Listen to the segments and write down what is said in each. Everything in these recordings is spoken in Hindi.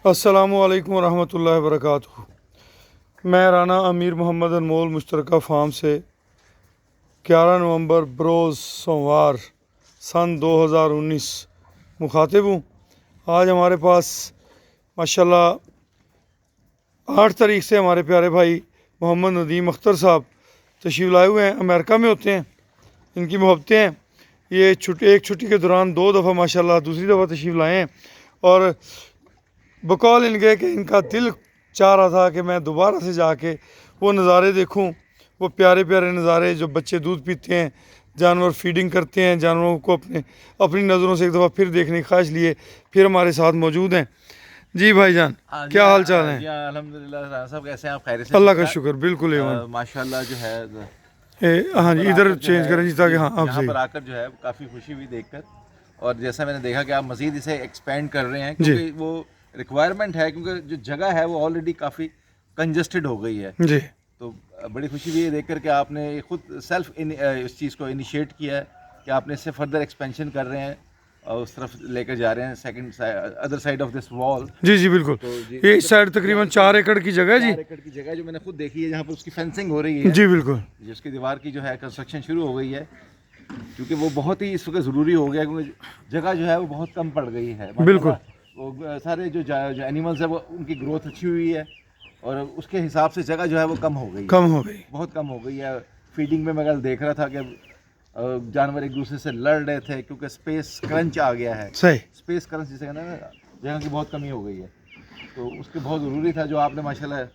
अस्सलामुअलैकुम वरहमतुल्लाहि वबरकातुहू। मैं राना अमीर मोहम्मद अनमोल मुश्तरका फार्म से 11 नवंबर बरोज़ सोमवार सन 2019 मुखातिब हूँ। आज हमारे पास माशाल्लाह 8 तारीख से हमारे प्यारे भाई मोहम्मद नदीम अख्तर साहब तशरीफ़ लाए हुए हैं। अमेरिका में होते हैं, इनकी मोहब्बतें हैं। ये एक छुट्टी के दौरान 2 दफ़ा माशाल्लाह दूसरी दफ़ा तशरीफ़ लाए हैं और बकौल इनके कि इनका दिल चाह रहा था कि मैं दोबारा से जाके वो नज़ारे देखूं, वो प्यारे प्यारे नज़ारे जो बच्चे दूध पीते हैं, जानवर फीडिंग करते हैं, जानवरों को अपनी नज़रों से एक दफ़ा फिर देखने की ख्वाहिश लिए फिर हमारे साथ मौजूद हैं। जी भाईजान, क्या हाल चाल है? अल्हम्दुलिल्लाह। राना साहब कैसे हैं आप? खैर से? अल्लाह का शुक्र, बिल्कुल माशाल्लाह जो है हाँ जी, इधर चेंज करें जी ताकि हाँ आप यहाँ सही। पर आकर जो है काफ़ी खुशी हुई देखकर, और जैसा मैंने देखा कि आप मज़ीद इसे एक्सपेंड कर रहे हैं क्योंकि वो रिक्वायरमेंट है, क्योंकि जो जगह है वो ऑलरेडी काफ़ी कंजस्टेड हो गई है। जी तो बड़ी खुशी हुई है देख कर कि आपने खुद सेल्फ इस चीज़ को इनिशिएट किया है कि आपने इससे फर्दर एक्सपेंशन कर रहे हैं और उस तरफ लेकर जा रहे हैं, second other side of this wall. जी जी बिल्कुल। तो ये इस साइड तकरीबन 4 एकड़ की जगह है जी। 4 एकड़ की जगह जो मैंने खुद देखी है, जहाँ पर उसकी फेंसिंग हो रही है जी बिल्कुल। जिसकी दीवार की जो है कंस्ट्रक्शन शुरू हो गई है, क्योंकि वो बहुत ही इस वक्त ज़रूरी हो गया, क्योंकि जगह जो है वो बहुत कम पड़ गई है। बिल्कुल। वो सारे जो एनिमल्स है वो उनकी ग्रोथ अच्छी हुई है और उसके हिसाब से जगह जो है वो कम हो गई है, कम हो गई, बहुत कम हो गई है। फीडिंग में मैं कल देख रहा था कि जानवर एक दूसरे से लड़ रहे थे क्योंकि स्पेस क्रंच आ गया है। सही स्पेस क्रंच जिसे कहना है ना, जगह की बहुत कमी हो गई है, तो उसके बहुत ज़रूरी था जो आपने माशाल्लाह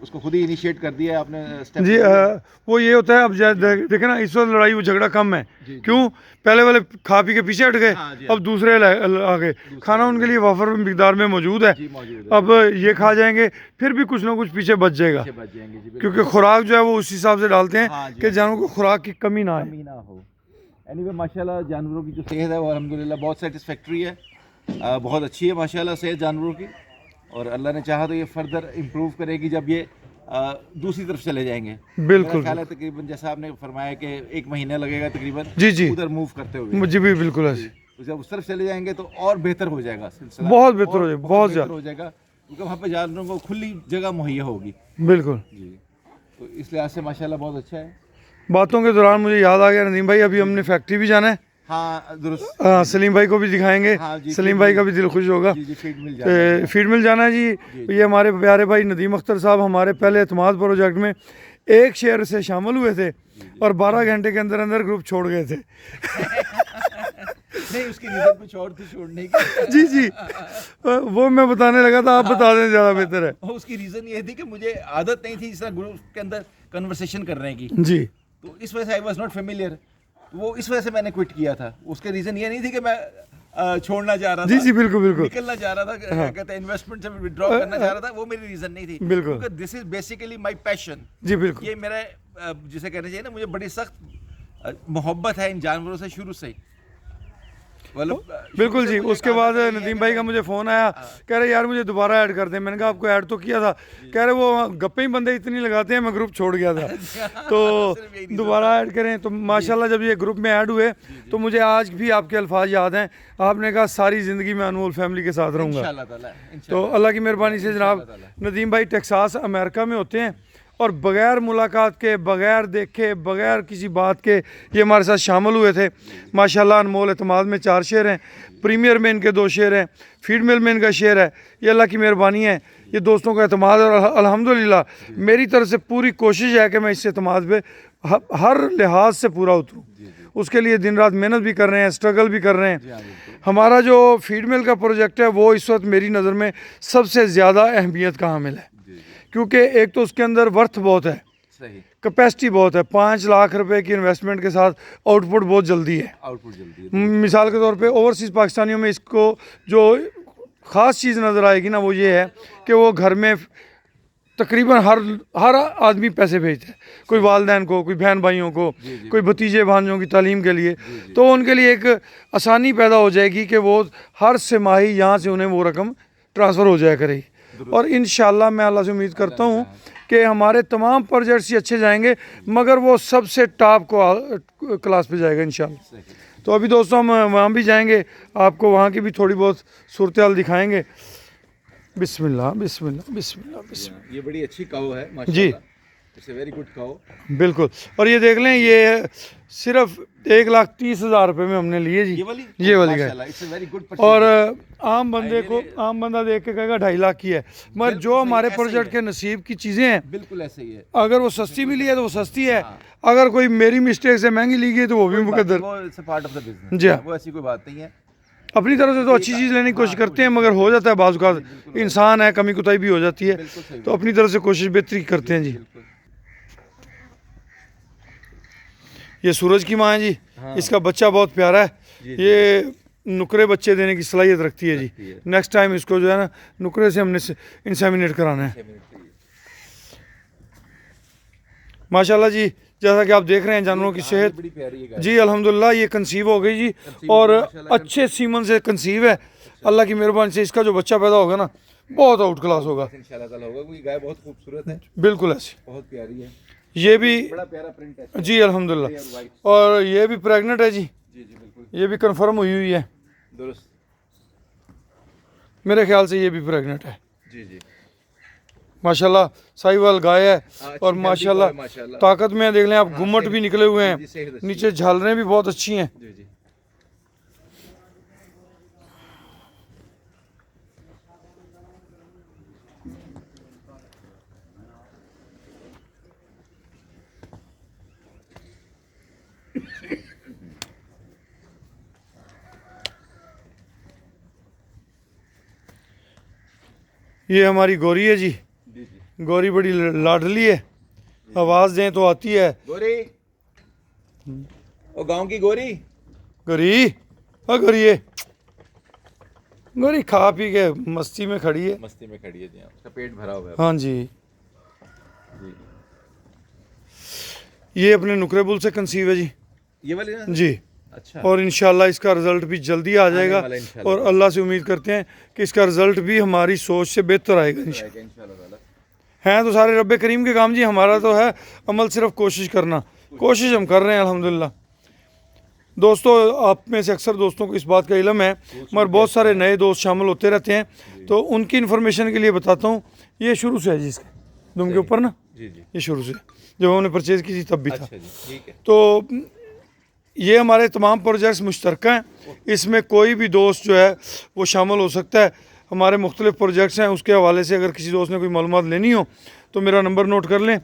उसको खुद ही इनिशिएट कर दिया है आपने स्टेप। जी वो ये होता है, अब देखे ना इस वक्त लड़ाई वो झगड़ा कम है। क्यों? पहले वाले खा पी के पीछे हट गए, हाँ जी, अब दूसरे आ गए। खाना उनके लिए वाफर मिकदार में मौजूद है, जी मौजूद है। अब ये खा जाएंगे फिर भी कुछ ना कुछ पीछे बच जाएगा, बच जाएंगे जी, क्योंकि खुराक जो है वो उस हिसाब से डालते हैं हाँ जी, कि जानवरों को खुराक की कमी ना आए। कमी ना हो। एनीवे माशाल्लाह जानवरों की जो सेहत है वो अल्हम्दुलिल्लाह बहुत सेटिस्फैक्ट्री है, बहुत अच्छी है माशाल्लाह सेहत जानवरों की, और अल्लाह ने चाहा तो ये फर्दर इम्प्रूव करेगी जब ये दूसरी तरफ चले जाएंगे। बिल्कुल मेरा ख्याल है तकरीबन जैसा आपने फरमाया कि 1 महीना लगेगा तकरीबन जी जी उधर मूव करते हुए। जी भी बिल्कुल ऐसे। तो जब उस तरफ चले जाएंगे तो और बेहतर हो जाएगा सिलसिला, बहुत बेहतर हो जाएगा, बहुत बेहतर ज़्यादा हो जाएगा, क्योंकि वहाँ पे जानवरों को खुली जगह मुहैया होगी बिल्कुल। जी। तो इस लिहाज से माशाल्लाह बहुत अच्छा है। बातों के दौरान मुझे याद आ गया नदीम भाई, अभी हमने फैक्ट्री भी जाना है। हाँ दुरुस्त। हाँ, सलीम भाई को भी दिखाएंगे। हाँ जी, सलीम भाई का भी दिल खुश होगा। जी जी, फीड मिल जाएगा। फीड मिल जाना है जी। ये हमारे प्यारे भाई नदीम अख्तर साहब हमारे पहले एतमाद प्रोजेक्ट में एक शेयर से शामिल हुए थे और 12 घंटे के अंदर अंदर ग्रुप छोड़ गए थे। नहीं, उसकी रीजन कुछ और थी छोड़ने की। जी जी, वो मैं बताने लगा था, आप बता दें ज़्यादा बेहतर है। उसकी रीजन ये थी कि मुझे आदत नहीं थी इस तरह ग्रुप के अंदर कन्वर्सेशन करने की, जी तो इस वजह से आई वाज नॉट फेमिलियर। वो इस वजह से मैंने क्विट किया था। उसके रीजन ये नहीं थी कि मैं छोड़ना चाह रहा था। जी जी बिल्कुल बिल्कुल। निकलना चाह रहा था, हाँ। कहते हैं इन्वेस्टमेंट से विड्रॉ करना चाह रहा था, वो मेरी रीजन नहीं थी। बिल्कुल। क्योंकि this is basically my passion. जी बिल्कुल। ये मेरा जिसे कहना चाहिए ना, मुझे बड़ी सख्त मोहब्बत है इन जानवरों से शुरू से ही। बिल्कुल जी। उसके बाद नदीम भाई का मुझे फ़ोन आया, कह रहे यार मुझे दोबारा ऐड कर दें। मैंने कहा आपको ऐड तो किया था। कह रहे वो गप्पे ही बंदे इतनी लगाते हैं, मैं ग्रुप छोड़ गया था तो दोबारा ऐड करें। तो माशाल्लाह जब ये ग्रुप में ऐड हुए तो मुझे आज भी आपके अल्फाज याद हैं। आपने कहा सारी ज़िंदगी मैं अनमोल फैमिली के साथ रहूँगा। तो अल्लाह की मेहरबानी से जनाब नदीम भाई टेक्सास अमेरिका में होते हैं और बग़ैर मुलाकात के, बग़ैर देखे, बग़ैर किसी बात के ये हमारे साथ शामिल हुए थे। माशाल्लाह अनमोल एतमाद में 4 शेयर हैं, प्रीमियर में इनके 2 शेयर हैं, फीड मिल में इनका शेयर है। ये अल्लाह की मेहरबानी है, ये दोस्तों का एतमाद है और अल्हम्दुलिल्लाह मेरी तरफ से पूरी कोशिश है कि मैं इस एतमाद पे हर लिहाज से पूरा उतरूँ। उसके लिए दिन रात मेहनत भी कर रहे हैं, स्ट्रगल भी कर रहे हैं। हमारा जो फीड मिल का प्रोजेक्ट है वो इस वक्त मेरी नज़र में सबसे ज़्यादा अहमियत का हामिल है, क्योंकि एक तो उसके अंदर वर्थ बहुत है, कैपेसिटी बहुत है। 5 लाख रुपए की इन्वेस्टमेंट के साथ आउटपुट बहुत जल्दी है। मिसाल के तौर पे ओवरसीज़ पाकिस्तानियों में इसको जो ख़ास चीज़ नज़र आएगी ना वो ये है कि वो घर में तकरीबन हर आदमी पैसे भेजता है, कोई वालदैन को, कोई बहन भाइयों को, कोई भतीजे भांजों की तालीम के लिए। तो उनके लिए एक आसानी पैदा हो जाएगी कि वो हर छमाही यहाँ से उन्हें वो रकम ट्रांसफ़र हो जाया करेगी। और इंशाल्लाह मैं अल्लाह से उम्मीद करता हूँ कि हमारे तमाम प्रोजेक्ट्स ही अच्छे जाएंगे, मगर वो सबसे टॉप को क्लास पे जाएगा इंशाल्लाह। तो अभी दोस्तों हम वहाँ भी जाएंगे, आपको वहाँ की भी थोड़ी बहुत सूरत हाल दिखाएंगे। बिस्मिल्लाह बिस्मिल्लाह बिस्मिल्लाह बिस्मिल्लाह। ये बड़ी अच्छी काऊ है जी। माशाल्लाह, इट्स अ वेरी गुड काऊ। बिल्कुल। और ये देख लें, ये सिर्फ 1,30,000 रुपये में हमने लिए जी, ये वाली गाय। माशाल्लाह, it's a very good purchase. और आम बंदा देख के कहेगा 2.5 लाख की है, मगर जो हमारे प्रोजेक्ट के नसीब की चीज़ें हैं, बिल्कुल ऐसे ही है। अगर वो सस्ती मिली है तो वो सस्ती है, अगर कोई मेरी मिस्टेक से महंगी ली गई तो वो भी मुकद्दर। वो it's a part of the business. जी हाँ। वो ऐसी कोई बात नहीं है। अपनी तरफ से तो अच्छी चीज़ लेने की कोशिश करते हैं, मगर हो जाता है बाज़ औक़ात, इंसान है, कमी कुताही भी हो जाती है, बिल्कुल सही तो अपनी तरफ से कोशिश बेहतरी करते हैं जी। बिल्कुल। ये सूरज की माँ है जी, हाँ। इसका बच्चा बहुत प्यारा है, ये नुकरे बच्चे देने की सलाहियत रखती है जी। नेक्स्ट टाइम इसको जो है ना नुकरे से हमने इंसेमिनेट कराना है। माशाल्लाह जी, जैसा कि आप देख रहे हैं जानवरों की सेहत बड़ी प्यारी है गाय। जी अल्हम्दुलिल्लाह, ये कंसीव हो गई जी, और अच्छे सीमन से कंसीव है। अल्लाह की मेहरबानी से इसका जो बच्चा पैदा होगा ना बहुत आउट क्लास होगा इंशाल्लाह ताला होगा, क्योंकि गाय बहुत खूबसूरत है, बिल्कुल ऐसी। बहुत प्यारी है, ये भी बड़ा प्यारा प्रिंट है। जी अल्हम्दुलिल्लाह, और ये भी प्रेग्नेंट है जी, जी जी बिल्कुल ये भी कंफर्म हुई है, दुरुस्त। मेरे ख्याल से ये भी प्रेग्नेंट है। जी जी माशाल्लाह साहिवाल गाय है, और healthy माशाल्लाह गाय, माशाल्लाह। ताकत में देख लें आप, गुम्मट भी निकले हुए जी, हैं, सेहत अच्छी नीचे झालरें भी बहुत अच्छी हैं। जी जी। ये हमारी गोरी है जी, जी जी। गोरी बड़ी लाडली है, आवाज़ दें तो आती है। गोरी, ओ गांव की गोरी। गोरी, ओ गोरिये, गोरी खा पी के मस्ती में खड़ी है। मस्ती में खड़ी है जी, उसका पेट भरा हुआ है। हाँ जी, जी। ये अपने नुकरे बुल से कंसीव है जी। ये वाली ना? जी, अच्छा। और इंशाल्लाह इसका रिज़ल्ट भी जल्दी आ जाएगा, वाला इंशाल्लाह। और अल्लाह से उम्मीद करते हैं कि इसका रिज़ल्ट भी हमारी सोच से बेहतर आएगा इंशाल्लाह। इंशाल्लाह ताला। हैं तो सारे रब्बे करीम के काम जी, हमारा तो है अमल सिर्फ कोशिश करना, कोशिश हम कर रहे हैं अल्हम्दुलिल्लाह। दोस्तों, आप में से अक्सर दोस्तों को इस बात का इल्म है, मगर बहुत सारे नए दोस्त शामिल होते रहते हैं, तो उनकी इन्फॉर्मेशन के लिए बताता हूँ। ये शुरू से है जी, इसके दुम के ऊपर ना, जी जी। ये शुरू से जब हमने परचेज़ की थी तब भी था। अच्छा जी, ठीक है। तो ये हमारे तमाम प्रोजेक्ट्स मुश्तरका हैं, इसमें कोई भी दोस्त जो है वो शामिल हो सकता है। हमारे मुख्तलिफ प्रोजेक्ट्स हैं, उसके हवाले से अगर किसी दोस्त ने कोई मालूमात लेनी हो तो मेरा नंबर नोट कर लें,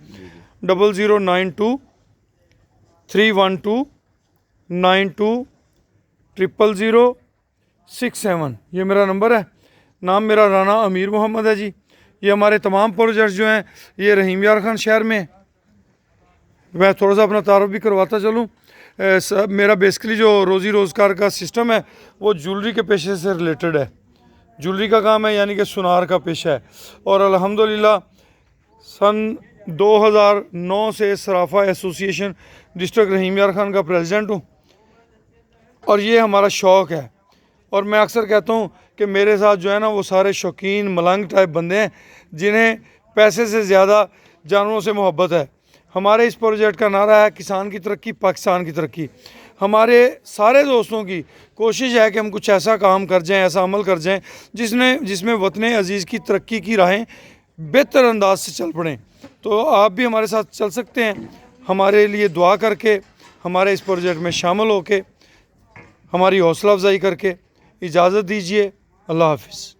0092-312-92000067। ये मेरा नंबर है। नाम मेरा राना अमीर मोहम्मद है जी। ये हमारे तमाम प्रोजेक्ट्स जो हैं ये रहीम यार खान शहर में है। मैं थोड़ा सा अपना तारुफ भी करवाता चलूँ। मेरा बेसिकली जो रोज़ी रोज़गार का सिस्टम है वो ज्वेलरी के पेशे से रिलेटेड है। ज्वेलरी का काम है, यानी कि सुनार का पेशा है, और अल्हम्दुलिल्लाह सन 2009 से सराफा एसोसिएशन डिस्ट्रिक्ट रहीम यार खान का प्रेसिडेंट हूँ, और ये हमारा शौक़ है। और मैं अक्सर कहता हूँ कि मेरे साथ जो है ना वो सारे शौकीन मलंग टाइप बंदे हैं जिन्हें पैसे से ज़्यादा जानवरों से मोहब्बत है। हमारे इस प्रोजेक्ट का नारा है किसान की तरक्की पाकिस्तान की तरक्की। हमारे सारे दोस्तों की कोशिश है कि हम कुछ ऐसा काम कर जाएं, ऐसा अमल कर जाएं जिसमें वतन अज़ीज़ की तरक्की की राहें बेहतर अंदाज से चल पड़ें। तो आप भी हमारे साथ चल सकते हैं, हमारे लिए दुआ करके, हमारे इस प्रोजेक्ट में शामिल होके, हमारी हौसला अफजाई करके। इजाज़त दीजिए, अल्लाह हाफ़िज़।